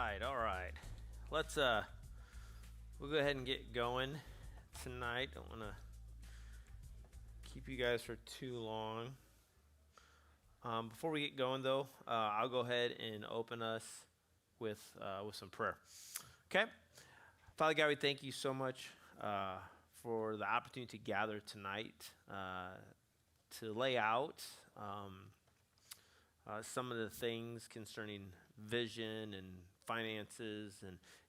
right. We'll go ahead and get going tonight. Don't want to keep you guys for too long. Before we get going, though, I'll go ahead and open us with some prayer. Okay, Father God, we thank you so much for the opportunity to gather tonight to lay out some of the things concerning vision and finances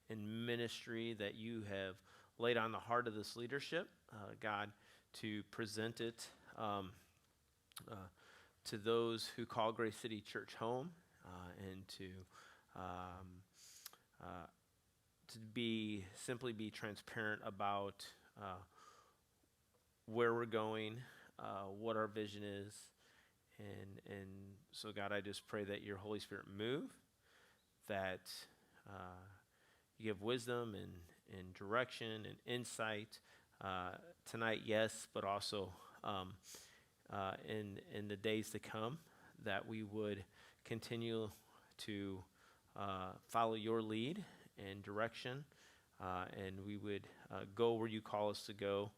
and ministry that you have laid on the heart of this leadership, God, to present it to those who call Grace City Church home, and to simply be transparent about where we're going, what our vision is, and so God, I just pray that your Holy Spirit move, that you give wisdom and direction and insight tonight, yes, but also in the days to come, that we would continue to follow your lead and direction, and we would go where you call us to go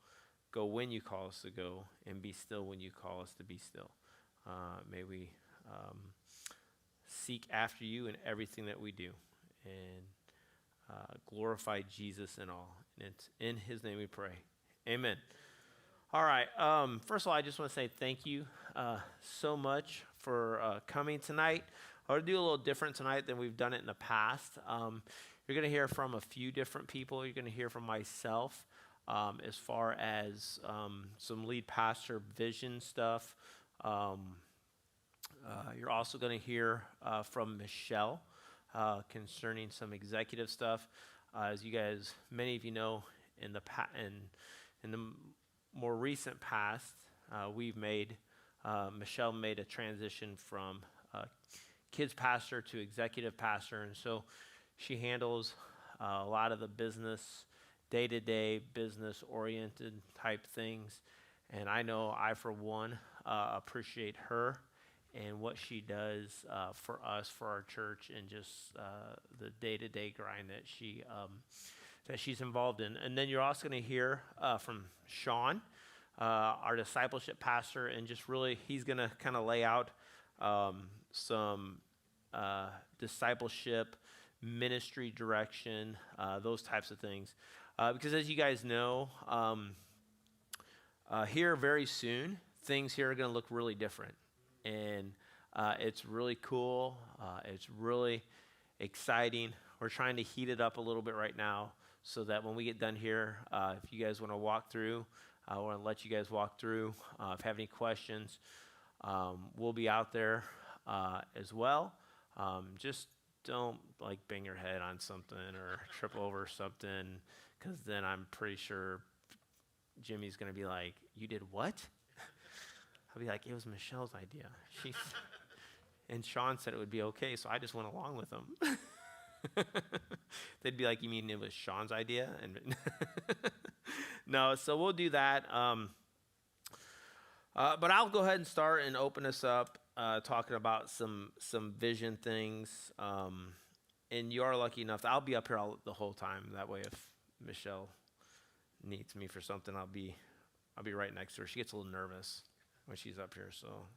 when you call us to go, and be still when you call us to be still. May we seek after you in everything that we do, and glorify Jesus in all. And it's in his name we pray. Amen. All right. First of all, I just want to say thank you so much for coming tonight. I want to do a little different tonight than we've done it in the past. You're going to hear from a few different people. You're going to hear from myself as far as some lead pastor vision stuff. You're also going to hear from Michelle concerning some executive stuff. As you guys, many of you know, in the more recent past, Michelle made a transition from kids pastor to executive pastor, and so she handles a lot of the business, day-to-day business-oriented type things. And I know I, for one, appreciate her and what she does for us, for our church, and just the day-to-day grind that she's involved in. And then you're also going to hear from Sean, our discipleship pastor, and just really he's going to kind of lay out some discipleship, ministry direction, those types of things. Because as you guys know, here very soon, things here are going to look really different. And it's really cool. It's really exciting. We're trying to heat it up a little bit right now so that when we get done here, if you guys want to walk through, I want to let you guys walk through. If you have any questions, we'll be out there as well. Just don't bang your head on something or trip over something, because then I'm pretty sure Jimmy's going to be like, "You did what?" I'll be like, "It was Michelle's idea." And Sean said it would be okay, so I just went along with them. They'd be like, "You mean it was Sean's idea?" And no, so we'll do that. But I'll go ahead and start and open us up talking about some vision things. And you are lucky enough that I'll be up here the whole time. That way, if Michelle needs me for something, I'll be right next to her. She gets a little nervous when she's up here. So,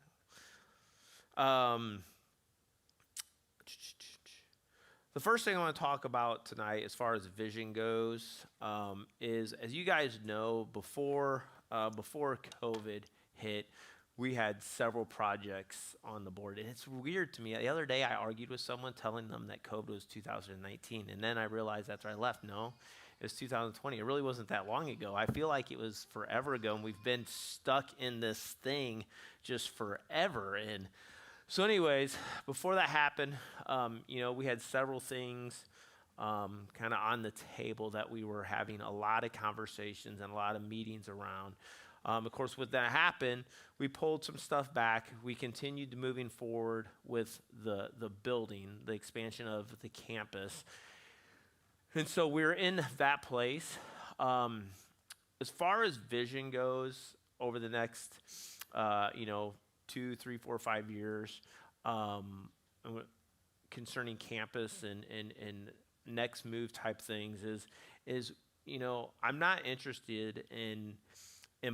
the first thing I want to talk about tonight, as far as vision goes, is, as you guys know, before COVID hit, we had several projects on the board. And it's weird to me. The other day, I argued with someone telling them that COVID was 2019. And then I realized after I left, no, it was 2020. It really wasn't that long ago. I feel like it was forever ago, and we've been stuck in this thing just forever. And so anyways, before that happened, we had several things kind of on the table that we were having a lot of conversations and a lot of meetings around. Of course, with that happened, we pulled some stuff back. We continued moving forward with the building, the expansion of the campus. And so we're in that place. As far as vision goes over the next, 2, 3, 4, 5 years, concerning campus and next move type things is I'm not interested in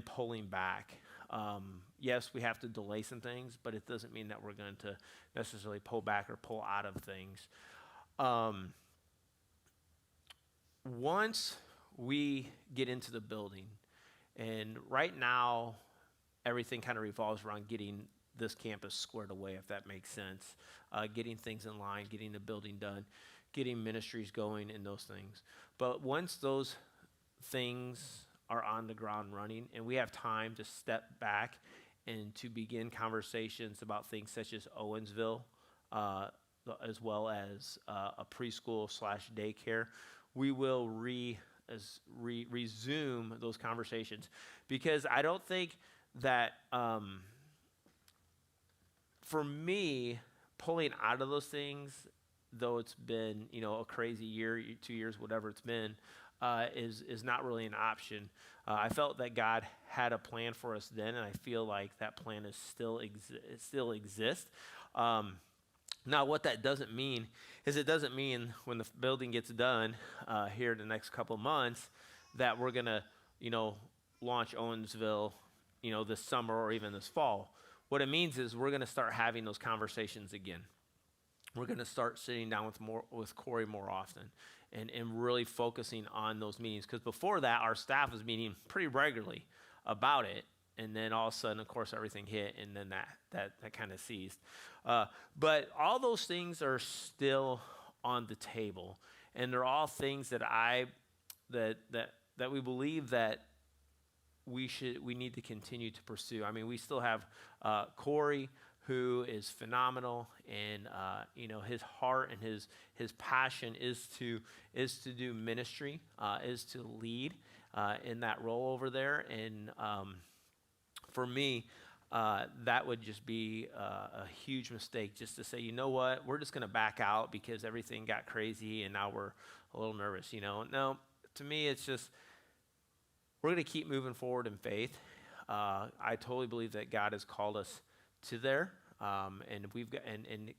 pulling back. Yes, we have to delay some things, but it doesn't mean that we're going to necessarily pull back or pull out of things. Once we get into the building, and right now everything kind of revolves around getting this campus squared away, if that makes sense, getting things in line, getting the building done, getting ministries going, and those things. But once those things are on the ground running, and we have time to step back and to begin conversations about things such as Owensville, as well as a preschool / daycare, we will resume those conversations, because I don't think that for me, pulling out of those things, though it's been a crazy year, 2 years, whatever it's been, is not really an option. I felt that God had a plan for us then, and I feel like that plan is still exists. Now, what that doesn't mean is, it doesn't mean when the building gets done here in the next couple of months that we're gonna launch Owensville this summer or even this fall. What it means is we're going to start having those conversations again. We're going to start sitting down with Corey more often and really focusing on those meetings. Because before that, our staff was meeting pretty regularly about it. And then all of a sudden, of course, everything hit, and then that kind of ceased. But all those things are still on the table. And they're all things that we believe that we need to continue to pursue. I mean, we still have Corey, who is phenomenal, and his heart and his passion is to do ministry, is to lead in that role over there. And for me, that would just be a huge mistake, just to say, you know what, we're just going to back out because everything got crazy and now we're a little nervous. No, to me, it's just, we're going to keep moving forward in faith. I totally believe that God has called us to there, and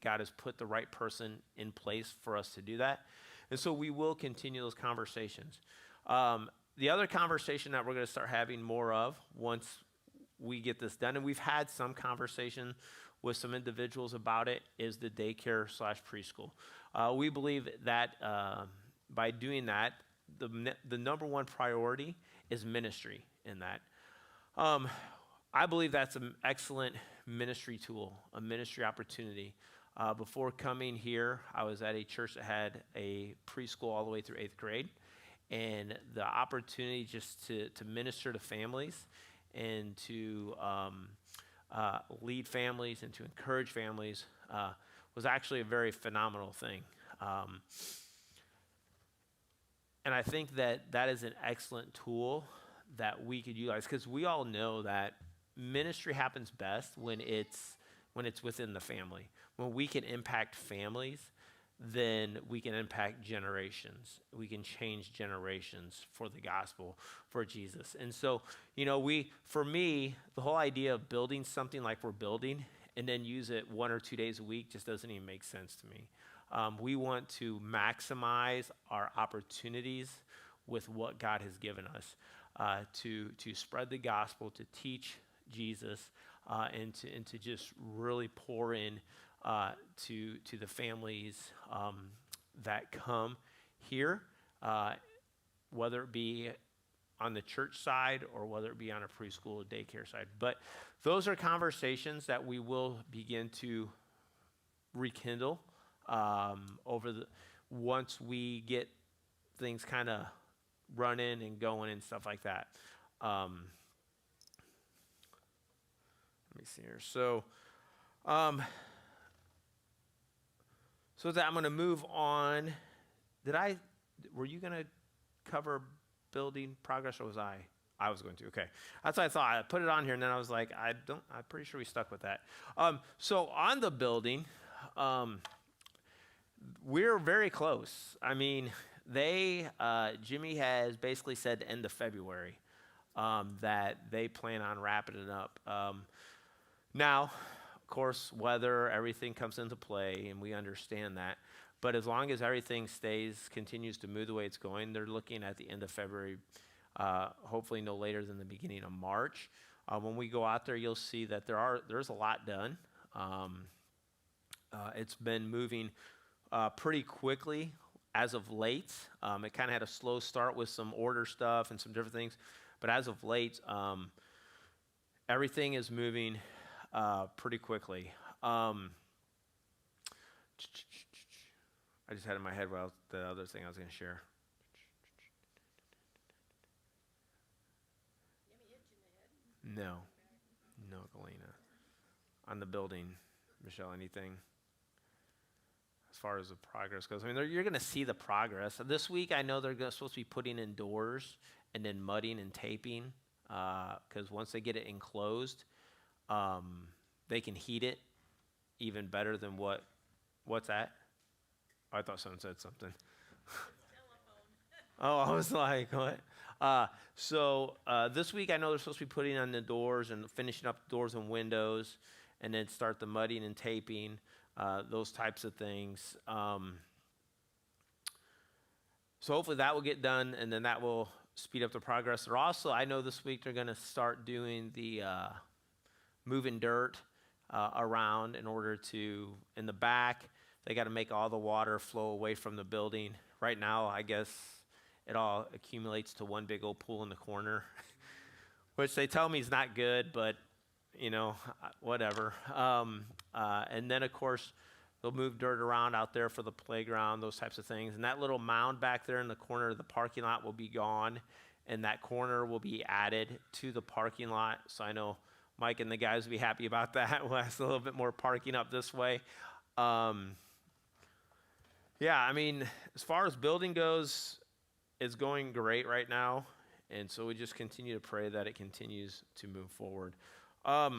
God has put the right person in place for us to do that. And so we will continue those conversations. The other conversation that we're going to start having more of once we get this done, and we've had some conversation with some individuals about it, is the daycare / preschool. We believe that by doing that, the number one priority is ministry in that. I believe that's an excellent ministry tool, a ministry opportunity. Before coming here, I was at a church that had a preschool all the way through 8th grade, and the opportunity just to minister to families and to lead families and to encourage families was actually a very phenomenal thing. And I think that is an excellent tool that we could utilize, because we all know that ministry happens best when it's within the family. When we can impact families, then we can impact generations. We can change generations for the gospel, for Jesus. And so, for me, the whole idea of building something like we're building and then use it 1 or 2 days a week just doesn't even make sense to me. We want to maximize our opportunities with what God has given us to spread the gospel, to teach Jesus, and to just really pour in to the families that come here, whether it be on the church side or whether it be on a preschool or daycare side. But those are conversations that we will begin to rekindle once we get things kind of running and going and stuff like that. Let me see here. So that I'm going to move on. Were you going to cover building progress, or was I? I was going to. Okay. That's what I thought. I put it on here, and then I was like, I'm pretty sure we stuck with that. So on the building, we're very close. I mean, Jimmy has basically said end of February that they plan on wrapping it up. Now, of course, weather, everything comes into play, and we understand that. But as long as everything continues to move the way it's going, they're looking at the end of February, hopefully no later than the beginning of March. When we go out there, you'll see that there's a lot done. It's been moving pretty quickly as of late. It kind of had a slow start with some order stuff and some different things, but as of late, everything is moving pretty quickly. I just had in my head the other thing I was going to share. No, Galena. On the building, Michelle, anything? As far as the progress goes, I mean, you're going to see the progress. This week, I know they're supposed to be putting in doors and then mudding and taping, because once they get it enclosed, they can heat it even better than what's that? Oh, I thought someone said something. Oh, I was like, what? So this week, I know they're supposed to be putting on the doors and finishing up the doors and windows, and then start the mudding and taping, those types of things. So hopefully that will get done, and then that will speed up the progress. They're also, I know this week they're going to start doing the moving dirt around in order to, in the back, they got to make all the water flow away from the building. Right now, I guess it all accumulates to one big old pool in the corner, which they tell me is not good, but, whatever. And then, of course, they'll move dirt around out there for the playground, those types of things. And that little mound back there in the corner of the parking lot will be gone, and that corner will be added to the parking lot. So I know Mike and the guys will be happy about that. We'll have a little bit more parking up this way. Yeah, I mean, as far as building goes, it's going great right now. And so we just continue to pray that it continues to move forward. I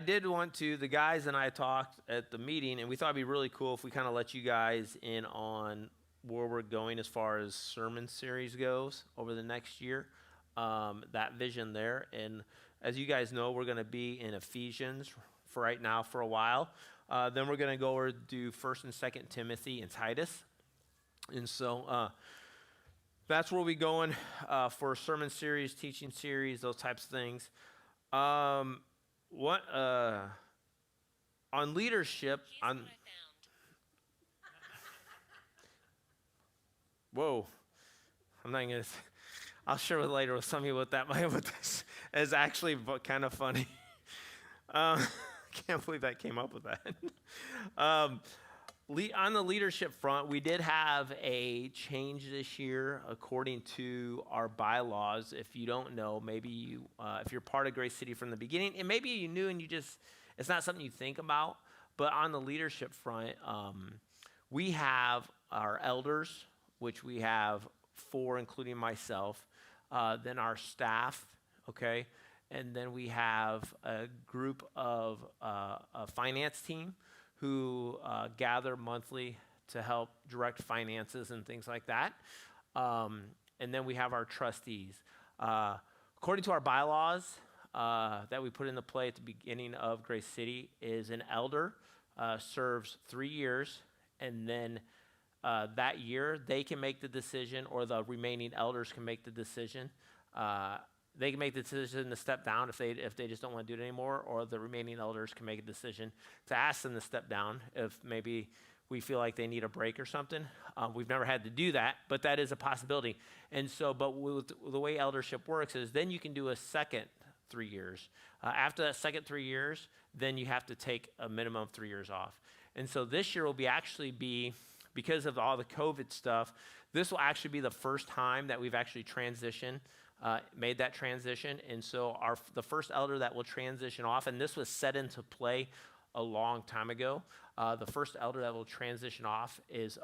did want to, the guys and I talked at the meeting, and we thought it'd be really cool if we kind of let you guys in on where we're going as far as sermon series goes over the next year, that vision there. And as you guys know, we're going to be in Ephesians for right now for a while. Then we're going to go over to do 1st and 2nd Timothy and Titus. And so that's where we're going for a sermon series, teaching series, those types of things. On leadership, whoa, I'm not gonna. I'll share with later with some of you what this is actually kind of funny. Can't believe I came up with that. On the leadership front, we did have a change this year according to our bylaws. If you don't know, maybe if you're part of Grace City from the beginning, and maybe you knew and it's not something you think about, but on the leadership front, we have our elders, which we have 4, including myself, then our staff, okay? And then we have a group of a finance team who gather monthly to help direct finances and things like that. And then we have our trustees. According to our bylaws that we put into play at the beginning of Grace City, is an elder serves 3 years, and then that year they can make the decision, or the remaining elders can make the decision. They can make the decision to step down if they just don't want to do it anymore, or the remaining elders can make a decision to ask them to step down if maybe we feel like they need a break or something. We've never had to do that, but that is a possibility. And so, but the way eldership works is then you can do a second 3 years. After that second 3 years, then you have to take a minimum of 3 years off. And so this year will be, because of all the COVID stuff, this will actually be the first time that we've actually made that transition. And so the first elder that will transition off, and this was set into play a long time ago, the first elder that will transition off is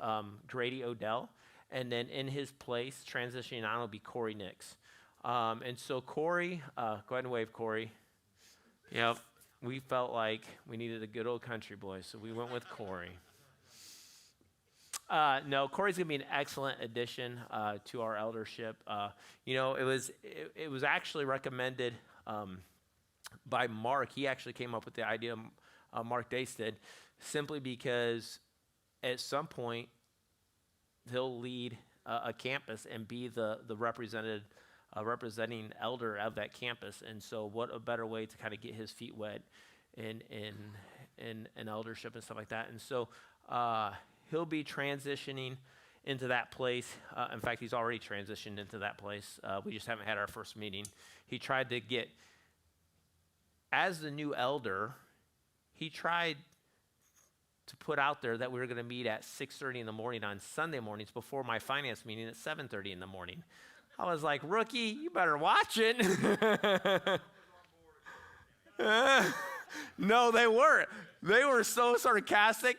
Grady Odell, and then in his place, transitioning on, will be Corey Nix. And so Corey, go ahead and wave, Corey. Yep, we felt like we needed a good old country boy, so we went with Corey. No, Corey's gonna be an excellent addition to our eldership. It was actually recommended by Mark. He actually came up with the idea, Mark Dace did, simply because at some point he'll lead a campus and be the representing elder of that campus. And so what a better way to kind of get his feet wet in eldership and stuff like that. And so he'll be transitioning into that place. In fact, he's already transitioned into that place. We just haven't had our first meeting. He tried to get, as the new elder, he tried to put out there that we were going to meet at 6:30 in the morning on Sunday mornings before my finance meeting at 7:30 in the morning. I was like, rookie, you better watch it. No, they weren't. They were so sarcastic.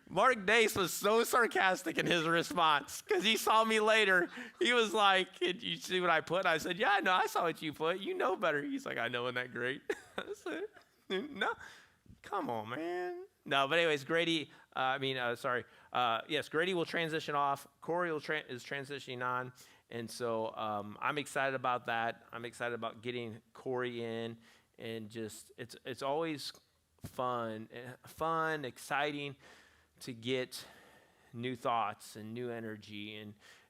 Mark Dace was so sarcastic in his response because he saw me later. He was like, you see what I put? I said, yeah, no, I saw what you put. You know better. He's like, I know, isn't that great? I said, no, come on, man. No, but anyways, Grady, yes, Grady will transition off. Corey is transitioning on. And so I'm excited about that. I'm excited about getting Corey in, and just it's always fun, exciting to get new thoughts and new energy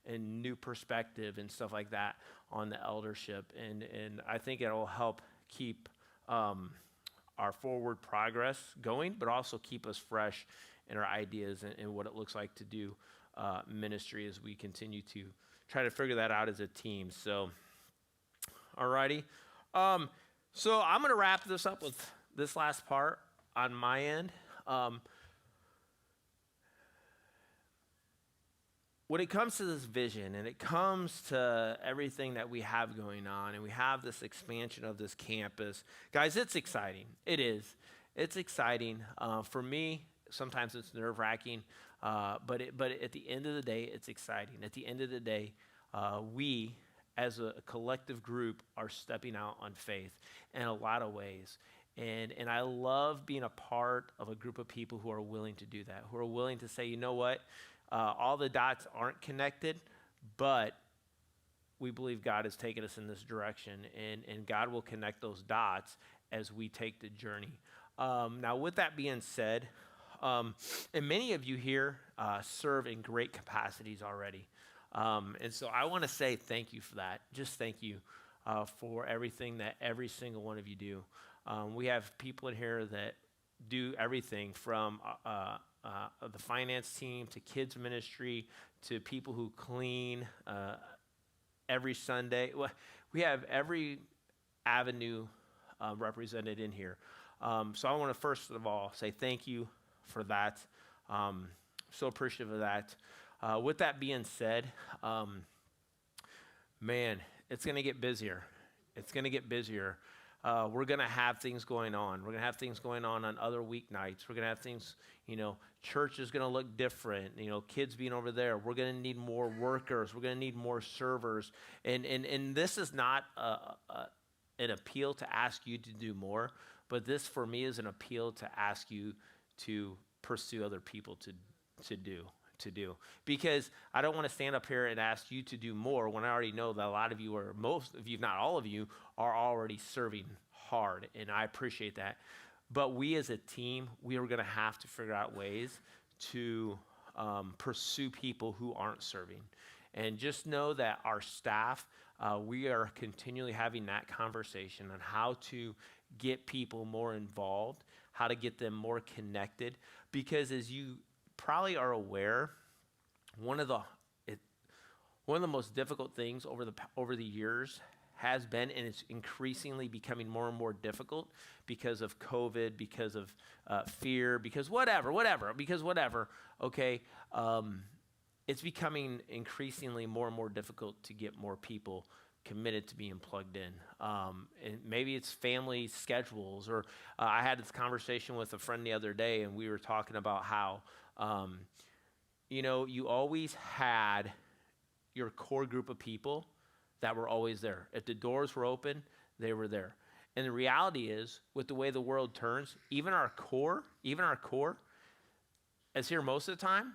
and new perspective and stuff like that on the eldership. And I think it'll help keep our forward progress going, but also keep us fresh in our ideas and what it looks like to do ministry as we continue to try to figure that out as a team. So, alrighty. So I'm going to wrap this up with this last part on my end. When it comes to this vision and it comes to everything that we have going on and we have this expansion of this campus, guys, it's exciting. It is. It's exciting. For me, sometimes it's nerve-wracking, but at the end of the day, it's exciting. At the end of the day, we, as a collective group, are stepping out on faith in a lot of ways. And I love being a part of a group of people who are willing to do that, who are willing to say, you know what, all the dots aren't connected, but we believe God has taken us in this direction, and God will connect those dots as we take the journey. Now, with that being said, and many of you here serve in great capacities already. And so I want to say thank you for that. Just thank you for everything that every single one of you do. We have people in here that do everything from the finance team to kids ministry to people who clean every Sunday. Well, we have every avenue represented in here. So I want to first of all say thank you for that. So appreciative of that. With that being said, man, it's going to get busier. It's going to get busier. We're going to have things going on. We're going to have things going on other weeknights. We're going to have things, church is going to look different. Kids being over there. We're going to need more workers. We're going to need more servers. And this is not an appeal to ask you to do more, but this for me is an appeal to ask you to pursue other people to do. Because I don't want to stand up here and ask you to do more when I already know that a lot of you, or most of you, if not all of you, are already serving hard, and I appreciate that. But we as a team, we are going to have to figure out ways to pursue people who aren't serving. And just know that our staff, we are continually having that conversation on how to get people more involved, how to get them more connected. Because as you probably are aware, one of the most difficult things over the years has been, and it's increasingly becoming more and more difficult because of COVID, because of fear, because whatever, okay? It's becoming increasingly more and more difficult to get more people committed to being plugged in. And maybe it's family schedules, or I had this conversation with a friend the other day, and we were talking about how, you always had your core group of people that were always there. If the doors were open, they were there. And the reality is, with the way the world turns, even our core is here most of the time,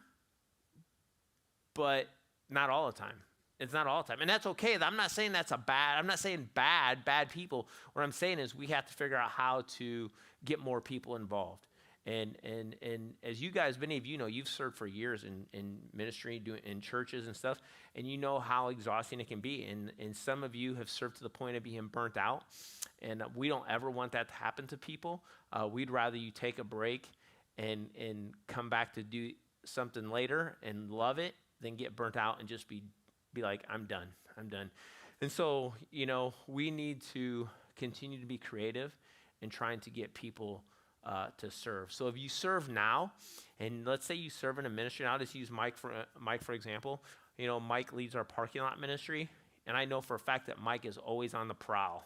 but not all the time. It's not all the time. And that's okay. I'm not saying I'm not saying bad people. What I'm saying is we have to figure out how to get more people involved. And as you guys, many of you know, you've served for years in ministry, in churches and stuff, and you know how exhausting it can be. And some of you have served to the point of being burnt out. And we don't ever want that to happen to people. We'd rather you take a break and come back to do something later and love it than get burnt out and just be like, I'm done. And so, you know, we need to continue to be creative in trying to get people to serve. So if you serve now, and let's say you serve in a ministry, and I'll just use Mike for example. You know, Mike leads our parking lot ministry, and I know for a fact that Mike is always on the prowl.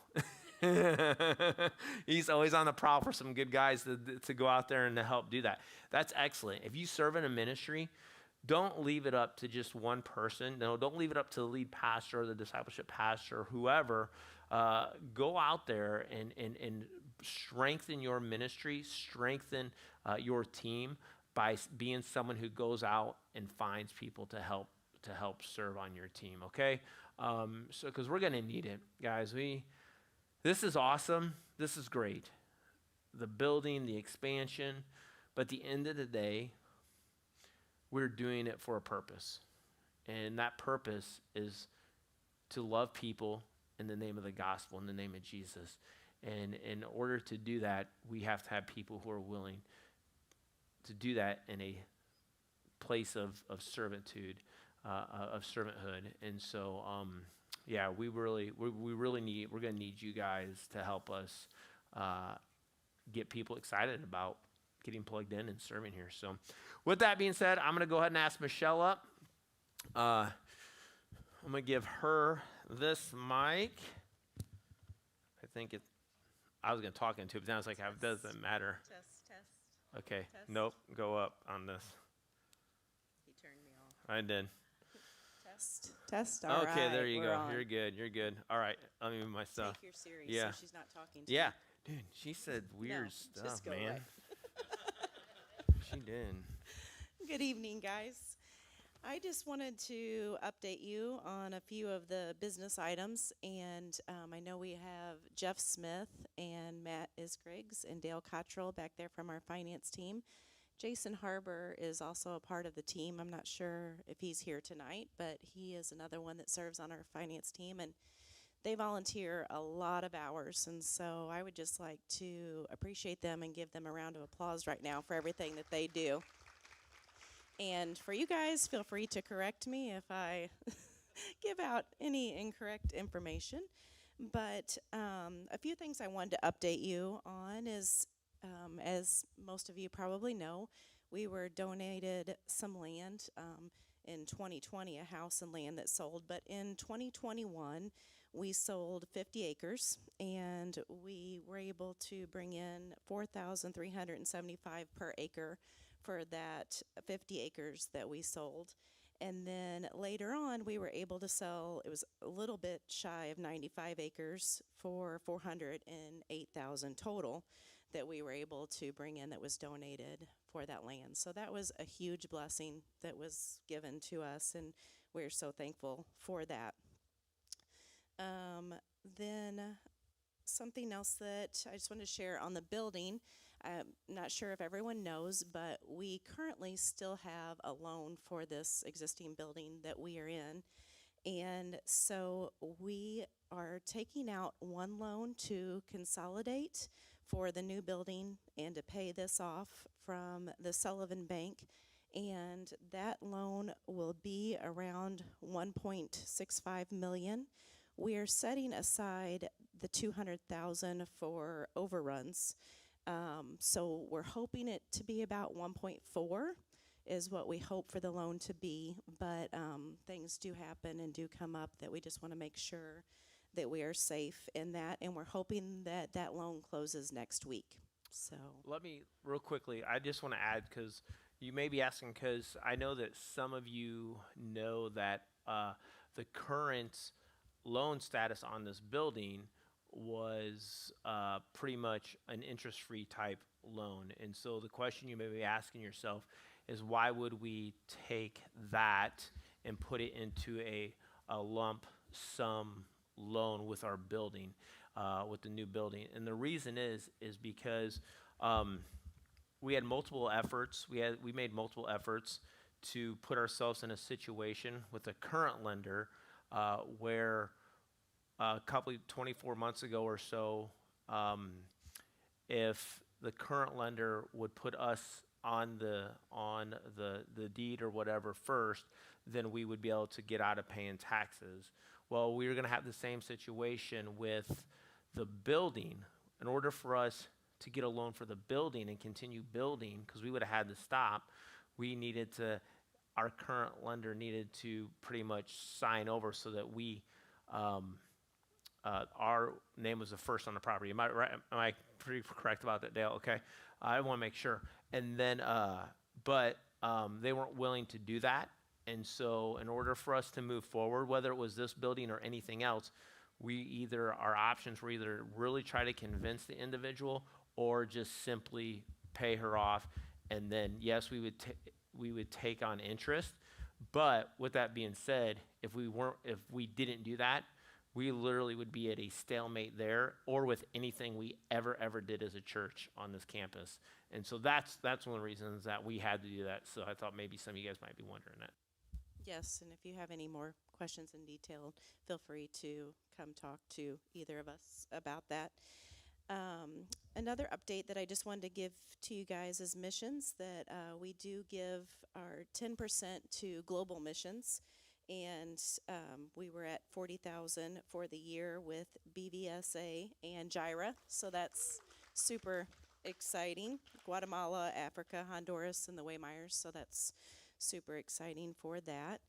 He's always on the prowl for some good guys to go out there and to help do that. That's excellent. If you serve in a ministry, don't leave it up to just one person. No, don't leave it up to the lead pastor or the discipleship pastor or whoever. Go out there and strengthen your ministry, strengthen your team by being someone who goes out and finds people to help serve on your team. Okay, so because we're gonna need it, guys. This is awesome. This is great. The building, the expansion, but at the end of the day, we're doing it for a purpose, and that purpose is to love people in the name of the gospel, in the name of Jesus. And in order to do that, we have to have people who are willing to do that in a place of servitude, of servanthood. And so, yeah, we're going to need you guys to help us get people excited about getting plugged in and serving here. So with that being said, I'm going to go ahead and ask Michelle up. I'm going to give her this mic. I was going to talk into it, but now it's like, it doesn't matter. Test. Okay. Test. Nope. Go up on this. He turned me off. I did. Test. All right. Okay, there you go. On. You're good. All right. Let me move my stuff. Take your series. Yeah. So she's not talking to Yeah. me. Dude, she said weird stuff, just go man. away. She did. Good evening, guys. I just wanted to update you on a few of the business items, and I know we have Jeff Smith and Matt Isgriggs and Dale Cottrell back there from our finance team. Jason Harbour is also a part of the team. I'm not sure if he's here tonight, but he is another one that serves on our finance team, and they volunteer a lot of hours, and so I would just like to appreciate them and give them a round of applause right now for everything that they do. And for you guys, feel free to correct me if I give out any incorrect information. But a few things I wanted to update you on is, as most of you probably know, we were donated some land in 2020, a house and land that sold. But in 2021, we sold 50 acres, and we were able to bring in $4,375 per acre for that 50 acres that we sold. And then later on, we were able to sell, it was a little bit shy of 95 acres for $408,000 total that we were able to bring in that was donated for that land. So that was a huge blessing that was given to us, and we're so thankful for that. Then something else that I just wanted to share on the building. I'm not sure if everyone knows, but we currently still have a loan for this existing building that we are in. And so we are taking out one loan to consolidate for the new building and to pay this off from the Sullivan Bank. And that loan will be around $1.65 million. We are setting aside the $200,000 for overruns. So we're hoping it to be about 1.4 is what we hope for the loan to be, but things do happen and do come up that we just want to make sure that we are safe in that, and we're hoping that that loan closes next week. So Let me, real quickly, I just want to add, because you may be asking, because I know that some of you know that the current loan status on this building was pretty much an interest-free type loan. And so the question you may be asking yourself is, why would we take that and put it into a a lump sum loan with our building, with the new building. And the reason is because we had multiple efforts. We made multiple efforts to put ourselves in a situation with the current lender where a couple 24 months ago or so, if the current lender would put us on the deed or whatever first, then we would be able to get out of paying taxes. Well, we were going to have the same situation with the building. In order for us to get a loan for the building and continue building, because we would have had to stop, our current lender needed to pretty much sign over so that our name was the first on the property. Am I right? Am I pretty correct about that, Dale? Okay. I want to make sure. And then, but they weren't willing to do that. And so in order for us to move forward, whether it was this building or anything else, our options were either really try to convince the individual or just simply pay her off. And then, yes, we would take on interest. But with that being said, if we didn't do that, we literally would be at a stalemate there, or with anything we ever did as a church on this campus. And so that's one of the reasons that we had to do that. So I thought maybe some of you guys might be wondering that. Yes, and if you have any more questions in detail, feel free to come talk to either of us about that. Another update that I just wanted to give to you guys is missions, that we do give our 10% to global missions, and we were at $40,000 for the year with BVSA and JIRA, so that's super exciting. Guatemala, Africa, Honduras, and the Waymeyers, so that's super exciting for that.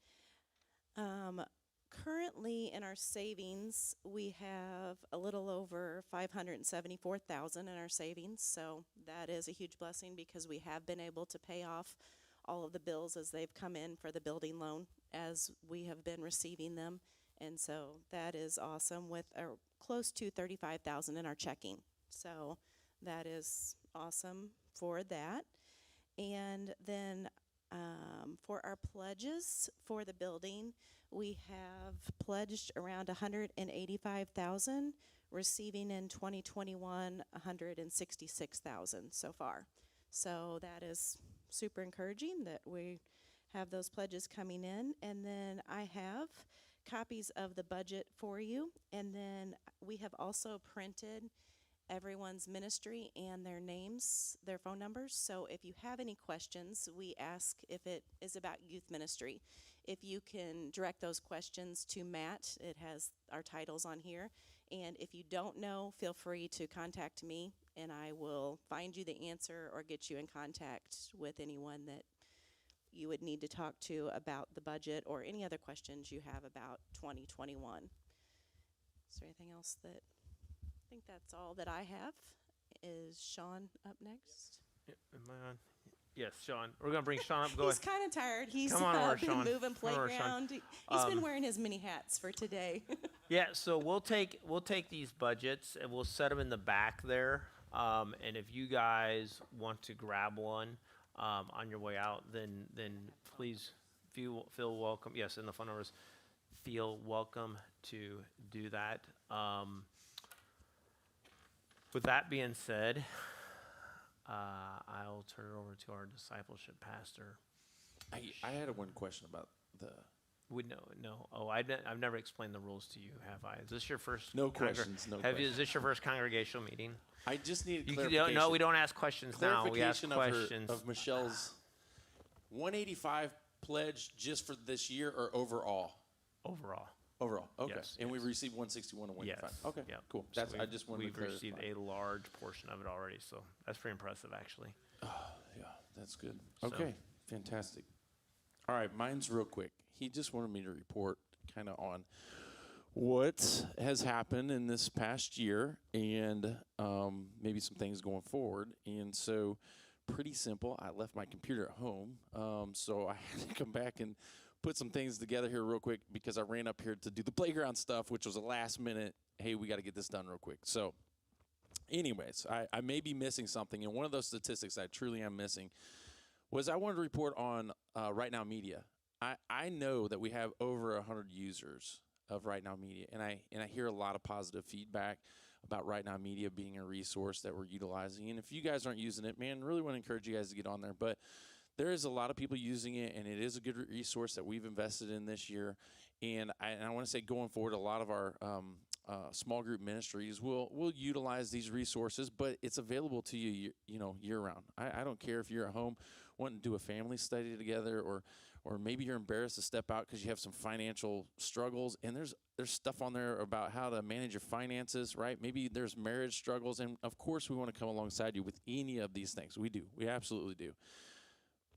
Currently in our savings, we have a little over $574,000 in our savings, so that is a huge blessing because we have been able to pay off all of the bills as they've come in for the building loan as we have been receiving them, and so that is awesome with close to $35,000 in our checking. So that is awesome for that. And then for our pledges for the building, we have pledged around $185,000, receiving in 2021 $166,000 so far. So that is super encouraging that we have those pledges coming in. And then I have copies of the budget for you, and then we have also printed everyone's ministry and their names, their phone numbers. So if you have any questions, we ask if it is about youth ministry. If you can direct those questions to Matt, it has our titles on here. And if you don't know, feel free to contact me, and I will find you the answer or get you in contact with anyone that you would need to talk to about the budget or any other questions you have about 2021. Is there anything else that... I think that's all that I have. Is Sean up next? Am I on? Yes, Sean. We're going to bring Sean up. Go He's ahead. kind of tired. He's Come on over, been Sean. moving Come on over, Sean. playground. He's been wearing his mini hats for today. Yeah, so we'll take these budgets and we'll set them in the back there. And if you guys want to grab one on your way out, then please feel welcome. Yes, in the phone numbers, feel welcome to do that. With that being said, I'll turn it over to our discipleship pastor. I had one question about the... No. Oh, I've never explained the rules to you, have I? Is this your first... No questions, no questions. Is this your first congregational meeting? I just need clarification. No, we don't ask questions now. We ask questions. Of Michelle's 185 pledge just for this year or overall? Overall. Overall, okay. Yes, and yes. we've received 161 and 185. Yes. Okay, Yep. cool. So I just wanted to clarify. We've received a large portion of it already, so that's pretty impressive, actually. Oh, yeah, that's good. Okay, fantastic. All right, mine's real quick. He just wanted me to report kind of on what has happened in this past year and maybe some things going forward. And so pretty simple. I left my computer at home, so I had to come back and put some things together here real quick because I ran up here to do the playground stuff, which was a last minute, hey, we got to get this done real quick. So anyways, I may be missing something. And one of those statistics I truly am missing was I wanted to report on Right Now Media. I know that we have over 100 users of Right Now Media, and I hear a lot of positive feedback about Right Now Media being a resource that we're utilizing. And if you guys aren't using it, man, really want to encourage you guys to get on there. But there is a lot of people using it, and it is a good resource that we've invested in this year. And I want to say going forward, a lot of our small group ministries will utilize these resources, but it's available to you, year round. I don't care if you're at home wanting to do a family study together, or maybe you're embarrassed to step out because you have some financial struggles, and there's stuff on there about how to manage your finances, right? Maybe there's marriage struggles, and of course we want to come alongside you with any of these things. We absolutely do.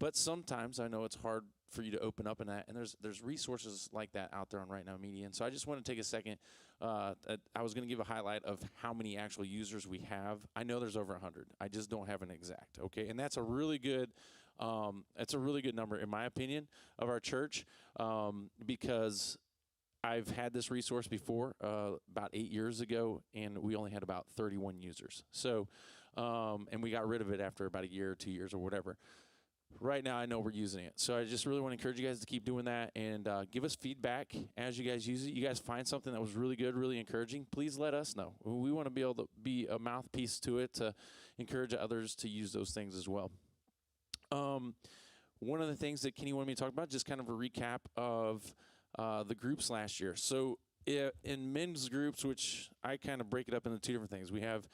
But sometimes I know it's hard for you to open up in that, and there's resources like that out there on Right Now Media. And so I just want to take a second. I was going to give a highlight of how many actual users we have. I know there's over 100. I just don't have an exact. Okay, and that's a really good. That's a really good number in my opinion of our church, because I've had this resource before about 8 years ago, and we only had about 31 users. So, and we got rid of it after about a year or 2 years or whatever. Right now, I know we're using it. So I just really want to encourage you guys to keep doing that, and give us feedback as you guys use it. You guys find something that was really good, really encouraging, please let us know. We want to be able to be a mouthpiece to it to encourage others to use those things as well. One of the things that Kenny wanted me to talk about, just kind of a recap of the groups last year. So in men's groups, which I kind of break it up into two different things. We have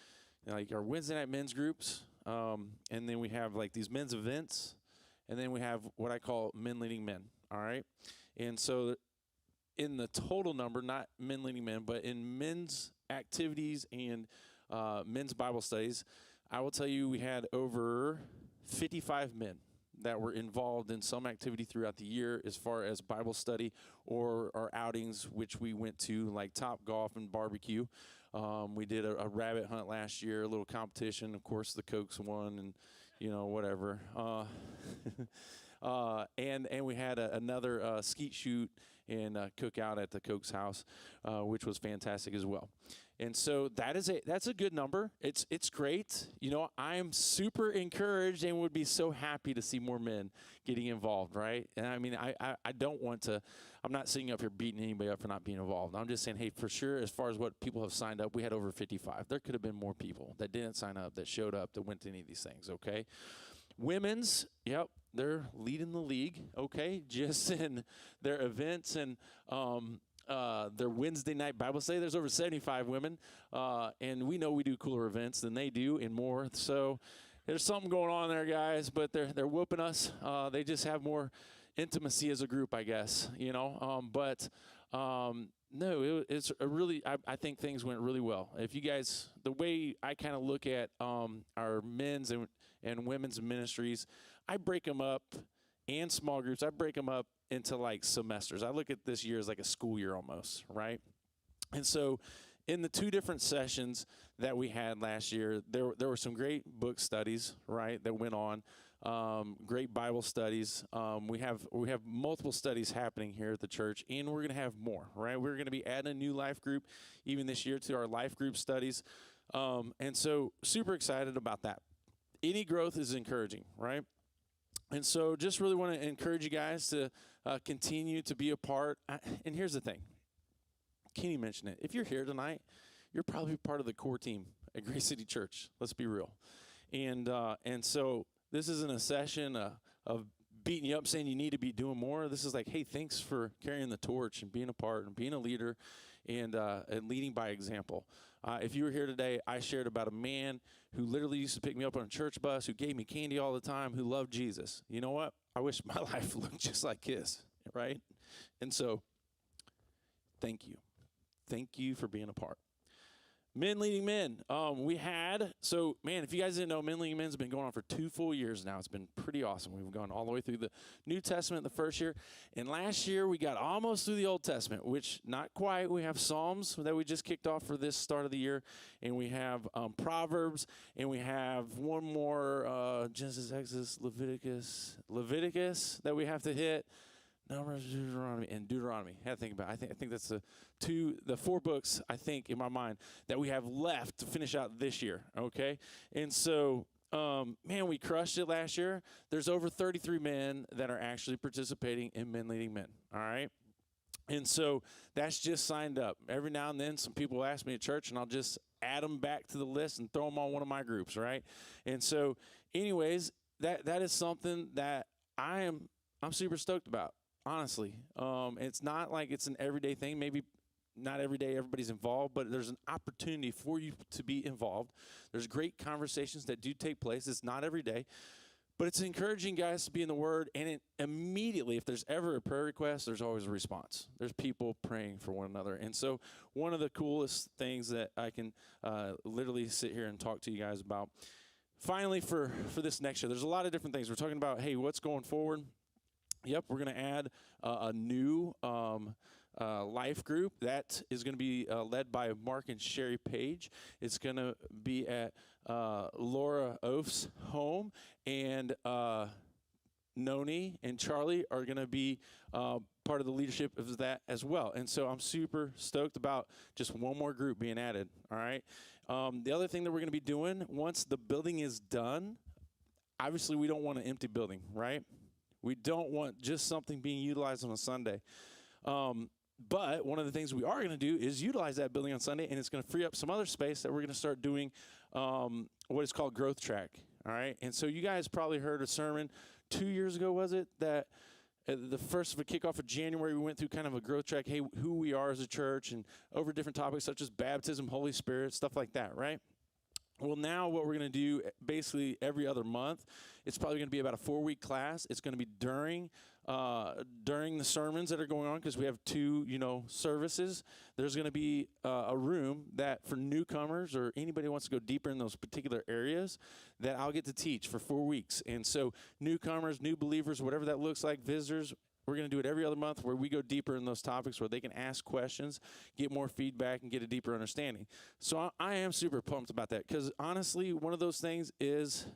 like our Wednesday night men's groups, and then we have like these men's events. And then we have what I call men leading men, all right? And so in the total number, not men leading men, but in men's activities and men's Bible studies, I will tell you we had over 55 men that were involved in some activity throughout the year as far as Bible study or our outings, which we went to, like Top Golf and barbecue. We did a rabbit hunt last year, a little competition. Of course, the Cokes won, and whatever. And we had another skeet shoot and cookout at the Cokes house, which was fantastic as well. And so that's a good number. It's great. I'm super encouraged and would be so happy to see more men getting involved, right? And I mean, I don't want to. I'm not sitting up here beating anybody up for not being involved. I'm just saying, hey, for sure, as far as what people have signed up, we had over 55. There could have been more people that didn't sign up, that showed up, that went to any of these things, okay? Women's, yep, they're leading the league, okay, just in their events and their Wednesday night Bible study. There's over 75 women, and we know we do cooler events than they do and more. So there's something going on there, guys, but they're whooping us. They just have more intimacy as a group, I guess, no, it's a really, I think things went really well. If you guys, the way I kind of look at our men's and women's ministries, I break them up, and small groups, I break them up into like semesters. I look at this year as like a school year almost, right? And so in the two different sessions that we had last year, there were some great book studies, right, that went on. Great Bible studies. We have multiple studies happening here at the church, and we're going to have more, right? We're going to be adding a new life group even this year to our life group studies. And so super excited about that. Any growth is encouraging, right? And so just really want to encourage you guys to continue to be a part. And here's the thing. Kenny mentioned it. If you're here tonight, you're probably part of the core team at Grace City Church. Let's be real. And so this isn't a session of beating you up saying you need to be doing more. This is like, hey, thanks for carrying the torch and being a part and being a leader and leading by example. If you were here today, I shared about a man who literally used to pick me up on a church bus, who gave me candy all the time, who loved Jesus. You know what? I wish my life looked just like his, right? And so, thank you. Thank you for being a part. Men leading men. If you guys didn't know, Men Leading Men's been going on for 2 full years now. It's been pretty awesome. We've gone all the way through the New Testament the first year. And last year, we got almost through the Old Testament, which not quite. We have Psalms that we just kicked off for this start of the year. And we have Proverbs. And we have one more, Genesis, Exodus, Leviticus that we have to hit. Numbers, Deuteronomy. I had to think about it. I think that's the 4 books, I think, in my mind, that we have left to finish out this year, okay? And so man, we crushed it last year. There's over 33 men that are actually participating in Men Leading Men, all right? And so that's just signed up. Every now and then some people ask me at church, and I'll just add them back to the list and throw them on one of my groups, right? And so anyways, that is something that I'm super stoked about, honestly. It's not like it's an everyday thing. Maybe not every day everybody's involved, but there's an opportunity for you to be involved. There's great conversations that do take place. It's not every day. But it's encouraging guys to be in the Word, and immediately, if there's ever a prayer request, there's always a response. There's people praying for one another. And so one of the coolest things that I can literally sit here and talk to you guys about, finally, for this next year, there's a lot of different things. We're talking about, hey, what's going forward? Yep, we're going to add a new life group that is going to be led by Mark and Sherry Page. It's going to be at Laura Oaf's home, and Noni and Charlie are going to be part of the leadership of that as well. And so I'm super stoked about just one more group being added, all right? The other thing that we're going to be doing, once the building is done, obviously we don't want an empty building, right? We don't want just something being utilized on a Sunday. But one of the things we are going to do is utilize that building on Sunday, and it's going to free up some other space that we're going to start doing what is called Growth Track, all right? And so you guys probably heard a sermon 2 years ago, was it, that at the first of a kickoff of January, we went through kind of a growth track, hey, who we are as a church, and over different topics such as baptism, Holy Spirit, stuff like that, right? Well, now what we're going to do basically every other month, it's probably going to be about a 4-week class. It's going to be during the sermons that are going on, because we have 2, services. There's going to be a room that for newcomers or anybody who wants to go deeper in those particular areas that I'll get to teach for 4 weeks. And so newcomers, new believers, whatever that looks like, visitors, we're going to do it every other month where we go deeper in those topics, where they can ask questions, get more feedback, and get a deeper understanding. So I am super pumped about that, because honestly, one of those things is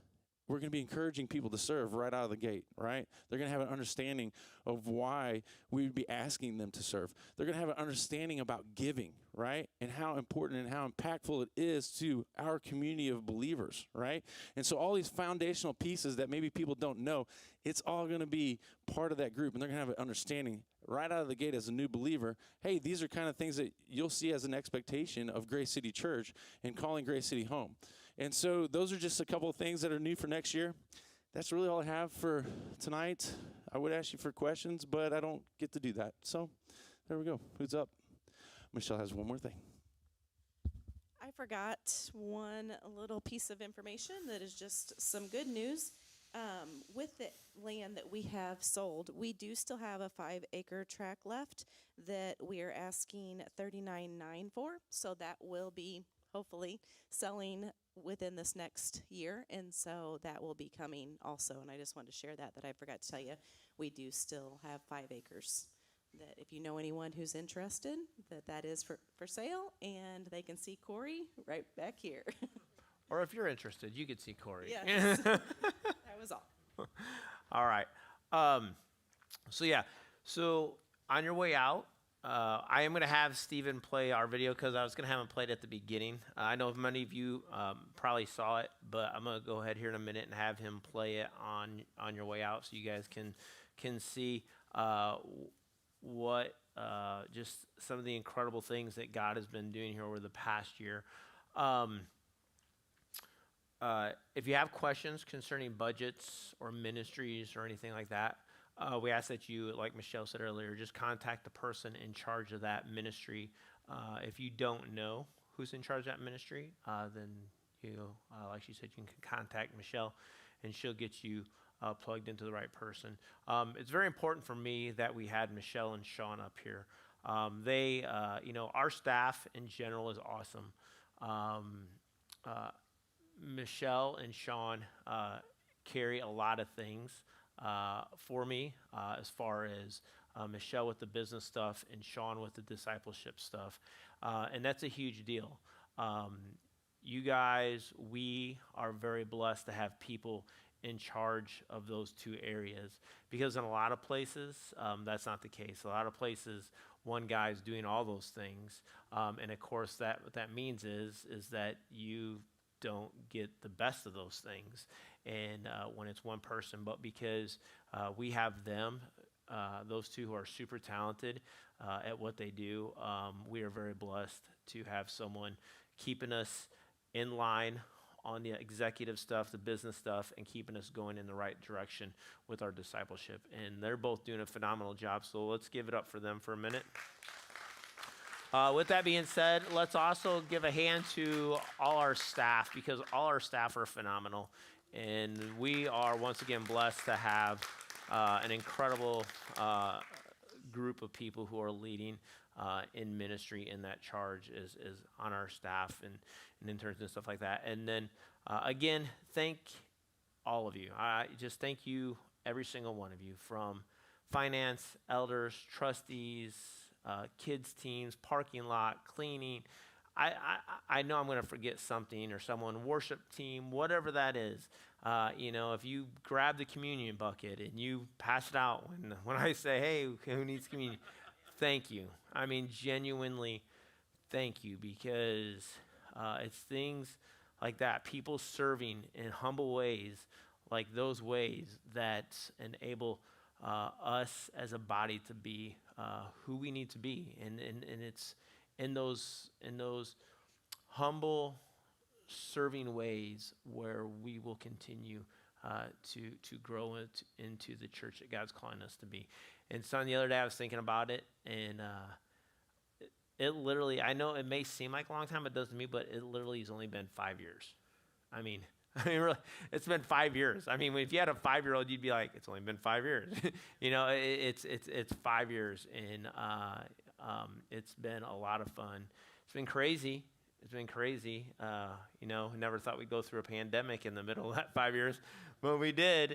we're going to be encouraging people to serve right out of the gate, right? They're going to have an understanding of why we would be asking them to serve. They're going to have an understanding about giving, right? And how important and how impactful it is to our community of believers, right? And so all these foundational pieces that maybe people don't know, it's all going to be part of that group, and they're going to have an understanding right out of the gate as a new believer. Hey, these are kind of things that you'll see as an expectation of Grace City Church and calling Grace City home. And so those are just a couple of things that are new for next year. That's really all I have for tonight. I would ask you for questions, but I don't get to do that. So there we go. Who's up? Michelle has one more thing. I forgot one little piece of information that is just some good news. With the land that we have sold, we do still have a 5-acre tract left that we are asking $39,900 for. So that will be hopefully selling within this next year, and so that will be coming also. And I just wanted to share that I forgot to tell you, we do still have 5 acres. That if you know anyone who's interested, that is for sale, and they can see Corey right back here. Or if you're interested, you could see Corey. Yes. That was all. All right. So on your way out, I am going to have Steven play our video, because I was going to have him play it at the beginning. I know many of you probably saw it, but I'm going to go ahead here in a minute and have him play it on your way out, so you guys can see what just some of the incredible things that God has been doing here over the past year. If you have questions concerning budgets or ministries or anything like that, we ask that you, like Michelle said earlier, just contact the person in charge of that ministry. If you don't know who's in charge of that ministry, then like she said, you can contact Michelle, and she'll get you plugged into the right person. It's very important for me that we had Michelle and Sean up here. Our staff in general is awesome. Michelle and Sean carry a lot of things for me, as far as Michelle with the business stuff and Sean with the discipleship stuff. And that's a huge deal. You guys, we are very blessed to have people in charge of those 2 areas, because in a lot of places, that's not the case. A lot of places, one guy's doing all those things. And of course, what that means is that you don't get the best of those things, and when it's one person, but because we have them, those two who are super talented at what they do, we are very blessed to have someone keeping us in line on the executive stuff, the business stuff, and keeping us going in the right direction with our discipleship. And they're both doing a phenomenal job, so let's give it up for them for a minute. With that being said, let's also give a hand to all our staff, because all our staff are phenomenal. And we are once again blessed to have an incredible group of people who are leading in ministry, in that charge is on our staff and interns and stuff like that. And then again, thank all of you. I just thank you, every single one of you, from finance, elders, trustees, kids teams, parking lot, cleaning. I know I'm going to forget something, or someone, worship team, whatever that is. If you grab the communion bucket and you pass it out when I say, hey, who needs communion? Thank you. I mean, genuinely, thank you, because it's things like that, people serving in humble ways, like those ways that enable us as a body to be who we need to be, and it's in those humble serving ways where we will continue to grow into the church that God's calling us to be. And so the other day I was thinking about it, and it literally, I know it may seem like a long time, it does to me, but it literally has only been 5 years. I mean, really, it's been 5 years. I mean, if you had a 5-year-old, you'd be like, it's only been 5 years. It's 5 years, and it's been a lot of fun. It's been crazy. Never thought we'd go through a pandemic in the middle of that 5 years, but we did,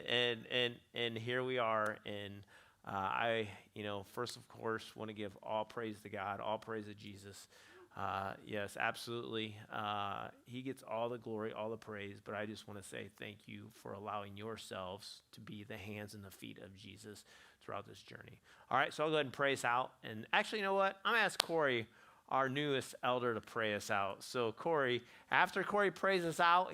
and here we are. And I first, of course, want to give all praise to God, all praise to Jesus. Yes, absolutely. He gets all the glory, all the praise, but I just want to say thank you for allowing yourselves to be the hands and the feet of Jesus throughout this journey. All right, so I'll go ahead and pray us out. And actually, you know what? I'm going to ask Corey, our newest elder, to pray us out. So Corey, after Corey prays us out,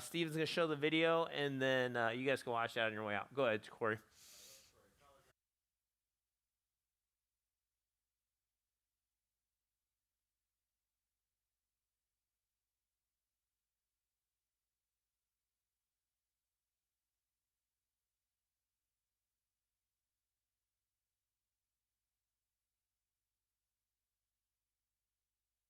Steven's going to show the video, and then you guys can watch that on your way out. Go ahead, Corey.